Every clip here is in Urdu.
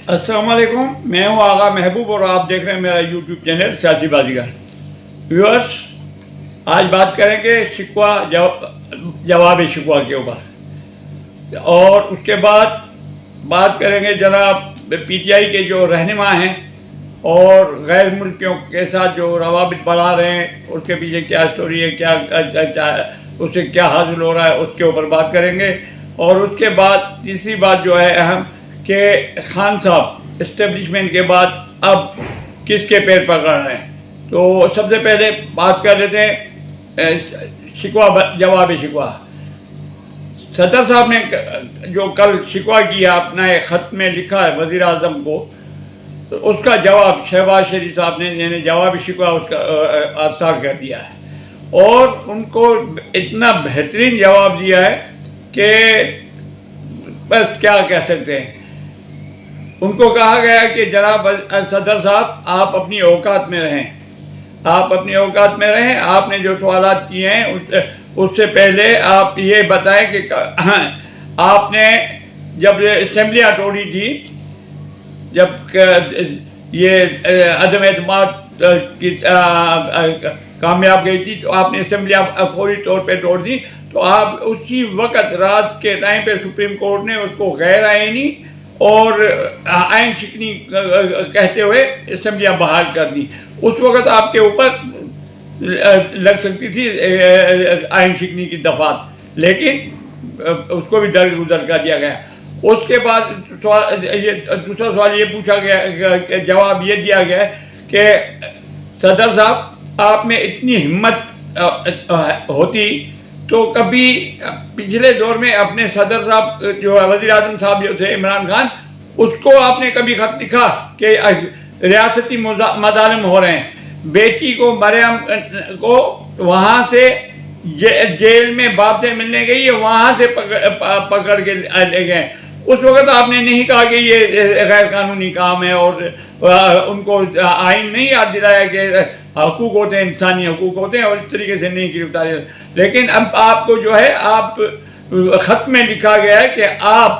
السلام علیکم، میں ہوں آغا محبوب اور آپ دیکھ رہے ہیں میرا یوٹیوب چینل سیاسی بازیگر۔ ویورس، آج بات کریں گے شکوہ جواب شکوہ کے اوپر، اور اس کے بعد بات کریں گے جناب پی ٹی آئی کے جو رہنما ہیں اور غیر ملکیوں کے ساتھ جو روابط بڑھا رہے ہیں، اس کے پیچھے کیا سٹوری ہے، کیا اس سے کیا حاصل ہو رہا ہے، اس کے اوپر بات کریں گے۔ اور اس کے بعد تیسری بات جو ہے اہم کہ خان صاحب اسٹیبلشمنٹ کے بعد اب کس کے پیر پکڑ رہے ہیں۔ تو سب سے پہلے بات کر لیتے ہیں شکوہ جواب شکوہ۔ صدر صاحب نے جو کل شکوہ کیا، اپنا ایک خط میں لکھا ہے وزیر اعظم کو، تو اس کا جواب شہباز شریف صاحب نے یعنی جواب شکوہ اس کا ارسال کر دیا ہے، اور ان کو اتنا بہترین جواب دیا ہے کہ بس کیا کہہ سکتے ہیں۔ ان کو کہا گیا کہ جناب صدر صاحب، آپ اپنی اوقات میں رہیں، آپ اپنی اوقات میں رہیں۔ آپ نے جو سوالات کیے ہیں اس سے پہلے آپ یہ بتائیں کہ آپ نے جب اسمبلیاں توڑی تھی، جب یہ عدم اعتماد کی کامیاب گئی تھی، تو آپ نے اسمبلیاں فوری طور پہ توڑ دی، تو آپ اسی وقت رات کے ٹائم پہ سپریم کورٹ نے اس کو غیر آئینی اور آئین شکنی کہتے ہوئے اسمبلیاں بحال کر دی۔ اس وقت آپ کے اوپر لگ سکتی تھی آئین شکنی کی دفعات، لیکن اس کو بھی درگزر کر دیا گیا۔ اس کے بعد دوسرا سوال یہ پوچھا گیا کہ جواب یہ دیا گیا کہ صدر صاحب، آپ میں اتنی ہمت ہوتی تو کبھی پچھلے دور میں اپنے صدر صاحب جو وزیر اعظم صاحب جو تھے عمران خان، اس کو آپ نے کبھی خط لکھا کہ ریاستی مظالم ہو رہے ہیں، بیٹی کو مریم کو وہاں سے جیل میں باپ سے ملنے گئی ہے، وہاں سے پکڑ کے لے گئے۔ اس وقت آپ نے نہیں کہا کہ یہ غیر قانونی کام ہے، اور ان کو آئین نہیں یاد دلایا کہ حقوق ہوتے ہیں، انسانی حقوق ہوتے ہیں، اور اس طریقے سے نہیں گرفتاری۔ لیکن اب آپ کو جو ہے آپ خط میں لکھا گیا ہے کہ آپ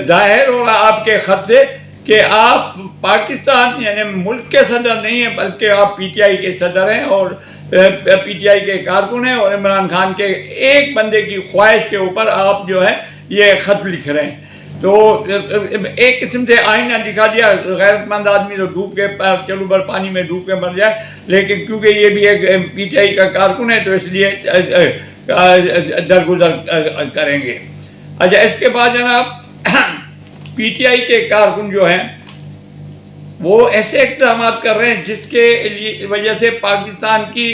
ظاہر ہو رہا آپ کے خط سے کہ آپ پاکستان یعنی ملک کے صدر نہیں ہیں، بلکہ آپ پی ٹی آئی کے صدر ہیں اور پی ٹی آئی کے کارکن ہیں، اور عمران خان کے ایک بندے کی خواہش کے اوپر آپ جو ہے یہ خط لکھ رہے ہیں۔ تو ایک قسم سے آئینہ دکھا دیا۔ غیرت مند آدمی تو ڈوب کے چلو بر پانی میں ڈوب کے مر جائے، لیکن کیونکہ یہ بھی ایک پی ٹی آئی کا کارکن ہے تو اس لیے درگزر کریں گے۔ اچھا، اس کے بعد جناب پی ٹی آئی کے کارکن جو ہیں وہ ایسے اقدامات کر رہے ہیں جس کے وجہ سے پاکستان کی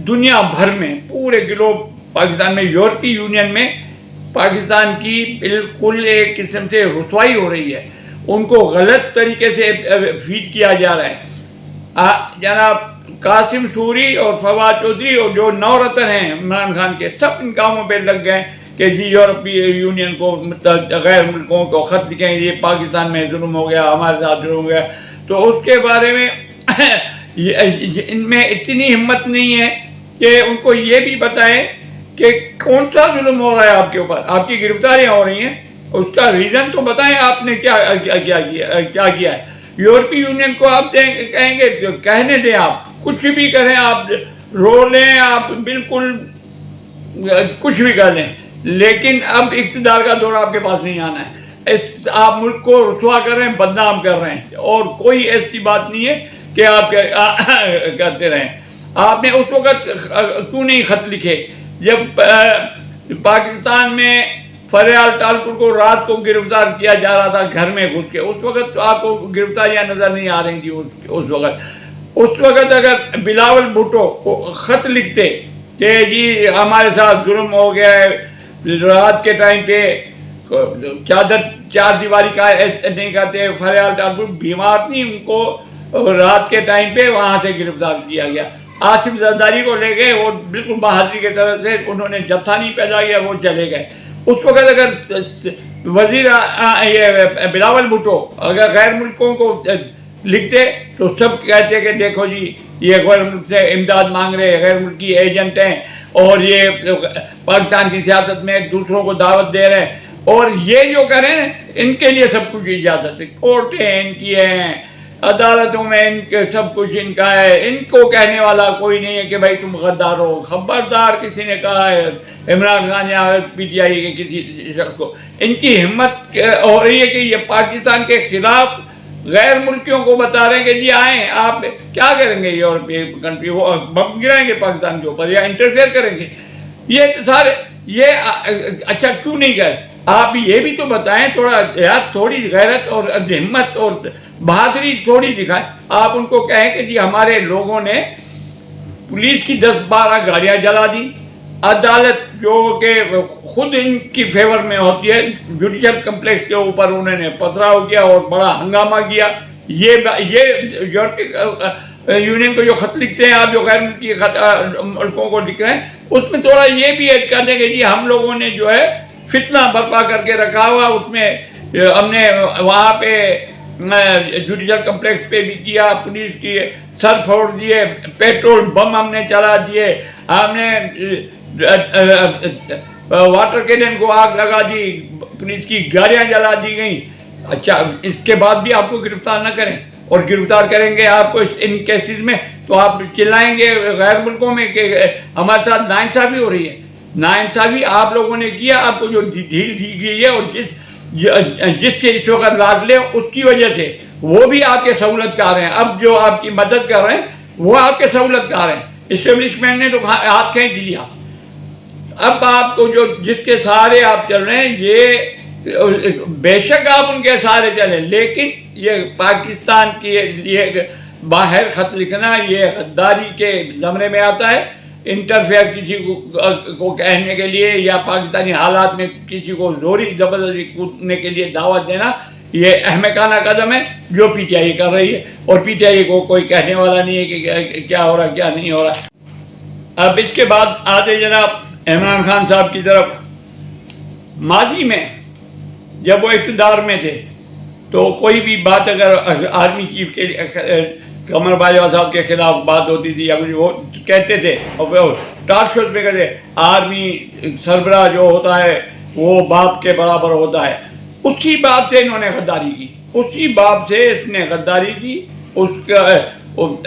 دنیا بھر میں، پورے گلوب پاکستان میں، یورپی یونین میں پاکستان کی بالکل ایک قسم سے رسوائی ہو رہی ہے۔ ان کو غلط طریقے سے فیڈ کیا جا رہا ہے۔ جناب قاسم سوری اور فواد چودھری اور جو نورتن ہیں عمران خان کے، سب ان کاموں پہ لگ گئے کہ جی یورپی یونین کو، غیر ملکوں کو خط لکھیں یہ پاکستان میں ظلم ہو گیا، ہمارے ساتھ ظلم ہو گیا۔ تو اس کے بارے میں ان میں اتنی ہمت نہیں ہے کہ ان کو یہ بھی بتائیں کہ کون سا ظلم ہو رہا ہے آپ کے اوپر، آپ کی گرفتاریاں ہو رہی ہیں، اس کا ریزن تو بتائیں آپ نے کیا کیا ہے۔ یورپی یونین کو آپ کہیں گے کہنے دیں، آپ کچھ بھی کریں، آپ رو لیں، آپ بالکل کچھ بھی کر لیں، لیکن اب اقتدار کا دور آپ کے پاس نہیں آنا ہے۔ آپ ملک کو رسوا کر رہے ہیں، بدنام کر رہے ہیں، اور کوئی ایسی بات نہیں ہے کہ آپ کرتے رہیں۔ آپ نے اس وقت کیوں نہیں خط لکھے جب پاکستان میں فریال ٹالپور کو رات کو گرفتار کیا جا رہا تھا گھر میں گھس کے؟ اس وقت تو آپ کو گرفتاریاں نظر نہیں آ رہی تھی۔ اس وقت اگر بلاول بھٹو کو خط لکھتے کہ جی ہمارے ساتھ ظلم ہو گیا ہے، رات کے ٹائم پہ چار دیواری کا نہیں کرتے، فریال ٹالپور بیمار تھی، ان کو رات کے ٹائم پہ وہاں سے گرفتار کیا گیا۔ آصف زرداری کو لے گئے، وہ بالکل بہادری کی طرف سے انہوں نے جتھا نہیں پیدا کیا، وہ چلے گئے۔ اس وقت اگر بلاول بھٹو اگر غیر ملکوں کو لکھتے تو سب کہتے کہ دیکھو جی یہ غیر ملک سے امداد مانگ رہے، غیر ملکی ایجنٹ ہیں، اور یہ پاکستان کی سیاست میں دوسروں کو دعوت دے رہے ہیں، اور یہ جو کریں ان کے لیے سب کچھ اجازت ہے، کورٹیں ان کی ہیں، عدالتوں میں ان کے سب کچھ ان کا ہے، ان کو کہنے والا کوئی نہیں ہے کہ بھائی تم غدار ہو۔ خبردار کسی نے کہا ہے عمران خان یا پی ٹی آئی کے کسی شخص کو، ان کی ہمت ہو رہی ہے کہ یہ پاکستان کے خلاف غیر ملکیوں کو بتا رہے ہیں کہ جی آئیں، آپ کیا کریں گے یورپی کنٹری، وہ بم گرائیں گے پاکستان کے اوپر یا انٹرفیئر کریں گے؟ یہ سارے یہ اچھا کیوں نہیں گئے؟ آپ یہ بھی تو بتائیں تھوڑا یار، تھوڑی غیرت اور ہمت اور بہادری تھوڑی دکھائیں۔ آپ ان کو کہیں کہ جی ہمارے لوگوں نے پولیس کی 10-12 گاڑیاں جلا دی، عدالت جو کہ خود ان کی فیور میں ہوتی ہے، جوڈیشل کمپلیکس کے اوپر انہوں نے پتھراؤ کیا اور بڑا ہنگامہ کیا۔ یہ یورپی یونین کو جو خط لکھتے ہیں آپ، جو غیر ملکی ملکوں کو لکھ رہے ہیں، اس میں تھوڑا یہ بھی ایڈ کر دیں کہ جی ہم لوگوں نے جو ہے فتنہ برپا کر کے رکھا ہوا، اس میں ہم نے وہاں پہ جوڈیشل کمپلیکس پہ بھی کیا، پولیس کی سر پھوڑ دیے، پیٹرول بم ہم نے چلا دیے، ہم نے واٹر کینن کو آگ لگا دی، پولیس کی گاڑیاں جلا دی گئیں۔ اچھا، اس کے بعد بھی آپ کو گرفتار نہ کریں، اور گرفتار کریں گے آپ کو ان کیسز میں تو آپ چلائیں گے غیر ملکوں میں کہ ہمارے ساتھ ناانصافی ہو رہی ہے۔ ناانصافی آپ لوگوں نے کیا، آپ کو جو ڈھیل دی گئی ہے، اور جس کے اس وقت لازلے اس کی وجہ سے وہ بھی آپ کے سہولت کار ہیں۔ اب جو آپ کی مدد کر رہے ہیں وہ آپ کے سہولت کار ہیں۔ اسٹیبلشمنٹ نے تو ہاتھ کھینچ لیا۔ اب آپ کو جو جس کے سہارے آپ چل رہے ہیں، یہ بے شک آپ ان کے سہارے چلیں، لیکن یہ پاکستان کے لیے باہر خط لکھنا یہ غداری کے زمرے میں آتا ہے۔ انٹرفیئر کسی کو کہنے کے لیے یا پاکستانی حالات میں کسی کو زوری زبردستی کودنے کے لیے دعوت دینا، یہ احمقانہ قدم ہے جو پی ٹی آئی کر رہی ہے، اور پی ٹی آئی کو کوئی کہنے والا نہیں ہے کہ کیا ہو رہا کیا نہیں ہو رہا۔ اب اس کے بعد آتے جناب عمران خان صاحب کی طرف۔ ماضی میں جب وہ اقتدار میں تھے تو کوئی بھی بات اگر آرمی چیف کے قمر باجوہ صاحب کے خلاف بات ہوتی تھی، یا وہ کہتے تھے اور ٹاک شوز پہ کہتے آرمی سربراہ جو ہوتا ہے وہ باپ کے برابر ہوتا ہے، اسی بات سے انہوں نے غداری کی، اسی باپ سے اس نے غداری کی۔ اس کا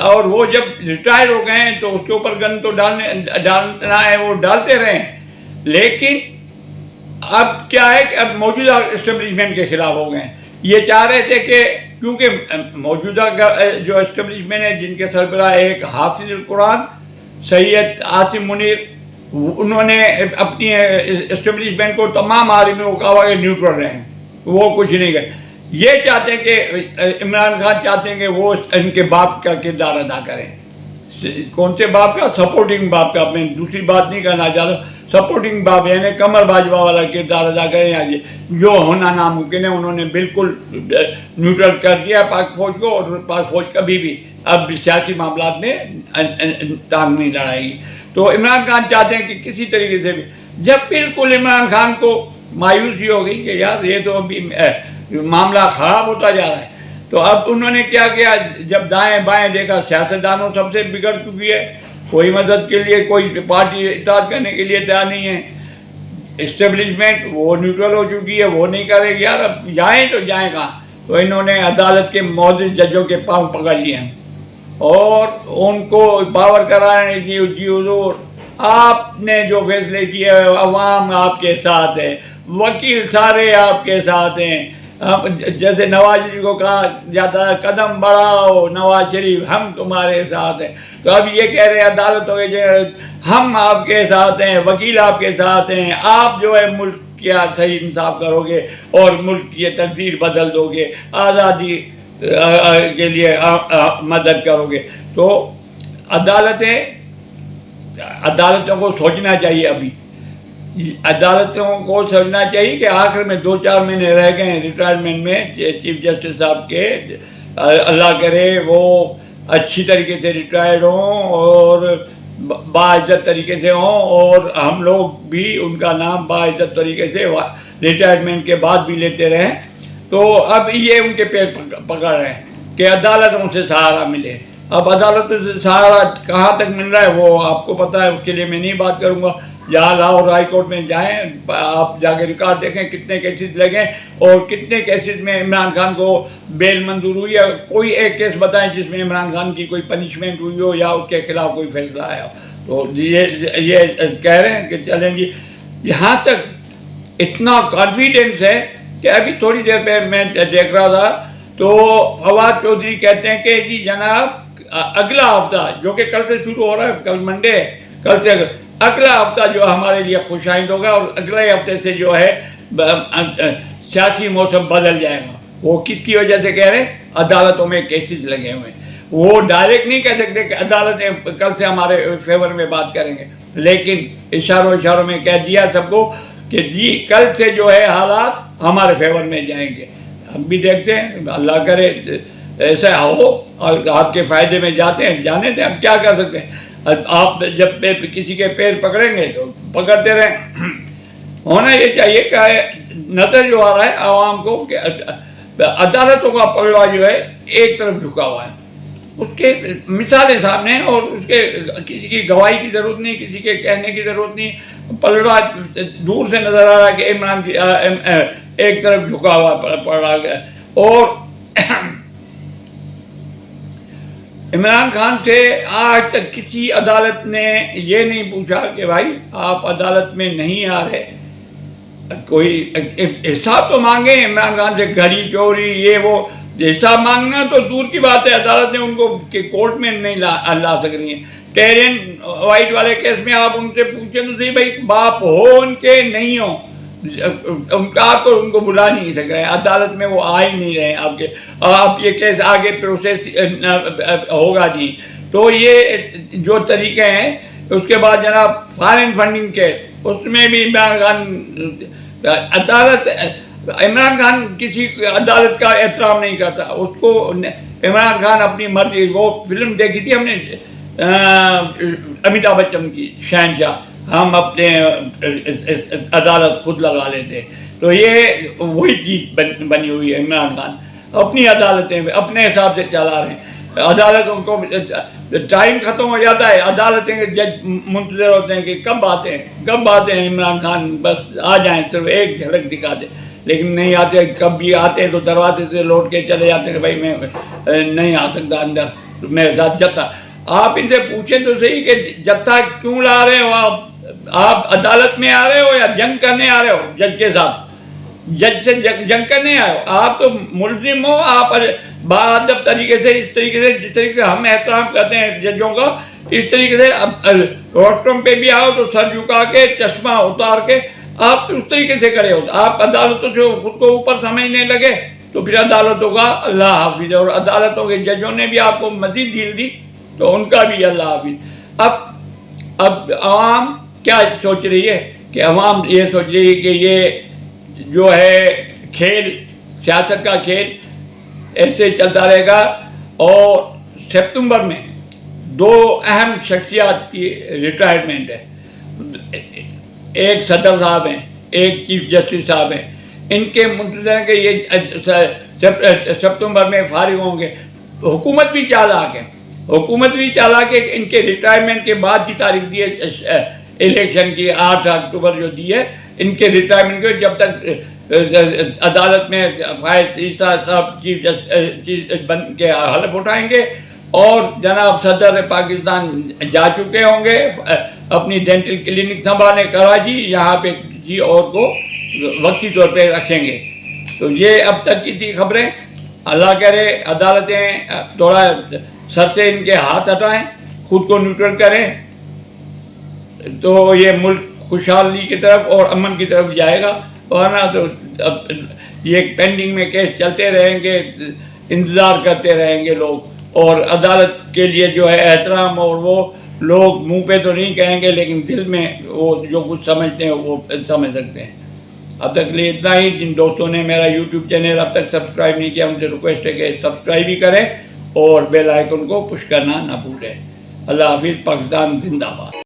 اور وہ جب ریٹائر ہو گئے ہیں تو اس کے اوپر گن تو ڈالنا ہے، وہ ڈالتے رہے ہیں، لیکن اب کیا ہے کہ اب موجودہ اسٹیبلشمنٹ کے خلاف ہو گئے ہیں۔ یہ چاہ رہے تھے کہ کیونکہ موجودہ جو اسٹیبلشمنٹ ہے، جن کے سربراہ ایک حافظ القرآن سید عاصم منیر، انہوں نے اپنی اسٹیبلشمنٹ کو تمام عالمیوں کو کہا کہ نیوٹرل رہیں، وہ کچھ نہیں گئے۔ یہ چاہتے ہیں کہ عمران خان چاہتے ہیں کہ وہ ان کے باپ کا کردار ادا کریں۔ کون سے باپ کا؟ سپورٹنگ باپ کا۔ میں دوسری بات نہیں کرنا چاہتا، سپورٹنگ باپ یعنی قمر باجوہ والا کردار ادا کریں، یا جو ہونا ناممکن ہے۔ انہوں نے بالکل نیوٹرل کر دیا پاک فوج کو، اور پاک فوج کبھی بھی اب سیاسی معاملات میں ٹانگ نہیں لڑائے گی۔ تو عمران خان چاہتے ہیں کہ کسی طریقے سے بھی، جب بالکل عمران خان کو مایوسی ہو گئی کہ یار یہ تو ابھی معاملہ خراب ہوتا جا رہا ہے، تو اب انہوں نے کیا کیا، جب دائیں بائیں دیکھا سیاستدانوں سب سے بگڑ چکی ہے، کوئی مدد کے لیے، کوئی پارٹی اطاعت کرنے کے لیے تیار نہیں ہے، اسٹیبلشمنٹ وہ نیوٹرل ہو چکی ہے، وہ نہیں کرے گی، یار اب جائیں تو جائیں کہاں؟ تو انہوں نے عدالت کے معزز ججوں کے پاؤں پکڑ لیے ہیں اور ان کو باور کرائیں کہ جی حضور آپ نے جو فیصلے کیے عوام آپ کے ساتھ ہے، وکیل سارے آپ کے ساتھ ہیں۔ جیسے نواز شریف کو کہا جاتا ہے قدم بڑھاؤ نواز شریف، ہم تمہارے ساتھ ہیں، تو اب یہ کہہ رہے ہیں عدالتوں کے ہم آپ کے ساتھ ہیں، وکیل آپ کے ساتھ ہیں، آپ جو ہے ملک کیا صحیح انصاف کرو گے اور ملک کی تقدیر بدل دو گے، آزادی کے لیے مدد کرو گے۔ تو عدالتوں کو سوچنا چاہیے، ابھی عدالتوں کو سمجھنا چاہیے کہ آخر میں 2-4 مہینے رہ گئے ہیں ریٹائرمنٹ میں چیف جسٹس صاحب کے، اللہ کرے وہ اچھی طریقے سے ریٹائر ہوں اور باعزت طریقے سے ہوں، اور ہم لوگ بھی ان کا نام باعزت طریقے سے ریٹائرمنٹ کے بعد بھی لیتے رہیں۔ تو اب یہ ان کے پیر پکڑ رہے ہیں کہ عدالتوں سے سہارا ملے۔ اب عدالتوں سے سہارا کہاں تک مل رہا ہے وہ آپ کو پتہ ہے، اس کے لیے میں نہیں بات کروں گا۔ یا لاہور ہائی کورٹ میں جائیں، آپ جا کے ریکارڈ دیکھیں کتنے کیسز لگے اور کتنے کیسز میں عمران خان کو بیل منظور ہوئی ہے. کوئی ایک کیس بتائیں جس میں عمران خان کی کوئی پنشمنٹ ہوئی ہو یا اس کے خلاف کوئی فیصلہ آیا ہو. تو یہ کہہ رہے ہیں کہ چلیں جی. یہاں تک اتنا کانفیڈنس ہے کہ ابھی تھوڑی دیر پہ میں دیکھ رہا تھا تو فواد چودھری کہتے ہیں کہ جی جناب اگلا ہفتہ جو کہ کل سے شروع ہو رہا ہے، کل منڈے ہے، کل سے اگلا ہفتہ جو ہمارے لیے خوش آئند ہوگا اور اگلے ہفتے سے جو ہے سیاسی موسم بدل جائے گا. وہ کس کی وجہ سے کہہ رہے ہیں؟ عدالتوں میں کیسز لگے ہوئے ہیں. وہ ڈائریکٹ نہیں کہہ سکتے کہ عدالتیں کل سے ہمارے فیور میں بات کریں گے، لیکن اشاروں میں کہہ دیا سب کو کہ جی کل سے جو ہے حالات ہمارے فیور میں جائیں گے. ہم بھی دیکھتے ہیں، اللہ کرے ایسا ہو اور آپ کے فائدے میں جاتے ہیں، جانے دیں. ہم کیا کر سکتے ہیں؟ آپ جب کسی کے پیر پکڑیں گے تو پکڑتے رہیں. ہونا یہ چاہیے کہ نظر جو آ رہا ہے عوام کو کہ عدالتوں کا پلڑا جو ہے ایک طرف جھکا ہوا ہے. اس کے مثالیں سامنے ہیں اور اس کے کسی کی گواہی کی ضرورت نہیں، کسی کے کہنے کی ضرورت نہیں. پلڑا دور سے نظر آ رہا ہے کہ عمران کی ایک طرف جھکا ہوا پڑ رہا ہے. اور عمران خان سے آج تک کسی عدالت نے یہ نہیں پوچھا کہ بھائی آپ عدالت میں نہیں آ رہے، کوئی حساب تو مانگے عمران خان سے. گھڑی چوری یہ وہ حساب مانگنا تو دور کی بات ہے، عدالت نے ان کو کہ کورٹ میں نہیں لا سک رہی ہیں. ٹیرین وائٹ والے کیس میں آپ ان سے پوچھیں تو صحیح بھائی باپ ہو ان کے نہیں ہو، ان کا آپ تو ان کو بلا نہیں سک رہے، عدالت میں وہ آ ہی نہیں رہے آپ کے. آپ یہ کیس آگے پروسیس ہوگا نہیں. تو یہ جو طریقے ہیں. اس کے بعد جناب فارن فنڈنگ کیس، اس میں بھی عمران خان عدالت عمران خان کسی عدالت کا احترام نہیں کرتا. اس کو عمران خان اپنی مرضی، وہ فلم دیکھی تھی ہم نے امیتابھ بچن کی شہنشاہ، ہم اپنے عدالت خود لگا لیتے. تو یہ وہی چیز بنی ہوئی ہے. عمران خان اپنی عدالتیں اپنے حساب سے چلا رہے ہیں. عدالتوں کو ٹائم ختم ہو جاتا ہے، عدالتیں جج منتظر ہوتے ہیں کہ کب آتے ہیں عمران خان، بس آ جائیں، صرف ایک جھلک دکھا دیں. لیکن نہیں آتے. کب بھی آتے ہیں تو دروازے سے لوٹ کے چلے جاتے ہیں کہ بھائی میں نہیں آ سکتا اندر، میرے ساتھ جتھا. آپ ان سے پوچھیں تو صحیح کہ جتھا کیوں لا رہے ہو آپ عدالت میں آ رہے ہو یا جنگ کرنے آ رہے ہو جج کے ساتھ؟ جج سے جنگ کرنے آئے ہو؟ آپ تو ملزم ہو. آپ باادب طریقے سے، اس طریقے سے جس طریقے سے ہم احترام کرتے ہیں ججوں کا، اس طریقے سے روسٹرم پہ بھی آؤ تو سر جھکا کے چشمہ اتار کے آپ اس طریقے سے کرے ہو. آپ عدالتوں سے خود کو اوپر سمجھنے لگے تو پھر عدالتوں کا اللہ حافظ. اور عدالتوں کے ججوں نے بھی آپ کو مزید ڈھیل دی تو ان کا بھی اللہ حافظ. اب عوام کیا سوچ رہی ہے کہ عوام یہ سوچ رہی ہے کہ یہ جو ہے کھیل، سیاست کا کھیل ایسے چلتا رہے گا. اور ستمبر میں 2 اہم شخصیات کی ریٹائرمنٹ ہے. ایک صدر صاحب ہیں، ایک چیف جسٹس صاحب ہیں. ان کے منتظر ہیں کہ یہ ستمبر میں فارغ ہوں گے. حکومت بھی چالاک ہے، ان کے ریٹائرمنٹ کے بعد کی تاریخ دی ہے الیکشن کی 8 اکتوبر جو دی ہے ان کے ریٹائرمنٹ کے. جب تک عدالت میں فائز عیسیٰ صاحب چیف جسٹس بن کے حلف اٹھائیں گے اور جناب صدر پاکستان جا چکے ہوں گے اپنی ڈینٹل کلینک سنبھالنے کراچی، یہاں پہ کسی اور کو وقتی طور پہ رکھیں گے. تو یہ اب تک کی تھی خبریں. اللہ کرے عدالتیں تھوڑا سر سے ان کے ہاتھ ہٹائیں، خود کو نیوٹرل کریں تو یہ ملک خوشحالی کی طرف اور امن کی طرف جائے گا. ورنہ تو یہ پینڈنگ میں کیس چلتے رہیں گے، انتظار کرتے رہیں گے لوگ. اور عدالت کے لیے جو ہے احترام، اور وہ لوگ منہ پہ تو نہیں کہیں گے لیکن دل میں وہ جو کچھ سمجھتے ہیں وہ سمجھ سکتے ہیں. اب تک لیے اتنا ہی. جن دوستوں نے میرا یوٹیوب چینل اب تک سبسکرائب نہیں کیا ان سے ریکویسٹ ہے کہ سبسکرائب بھی کریں اور بیل آئیکن کو پش کرنا نہ بھولیں. اللہ حافظ. پاکستان زندہ باد.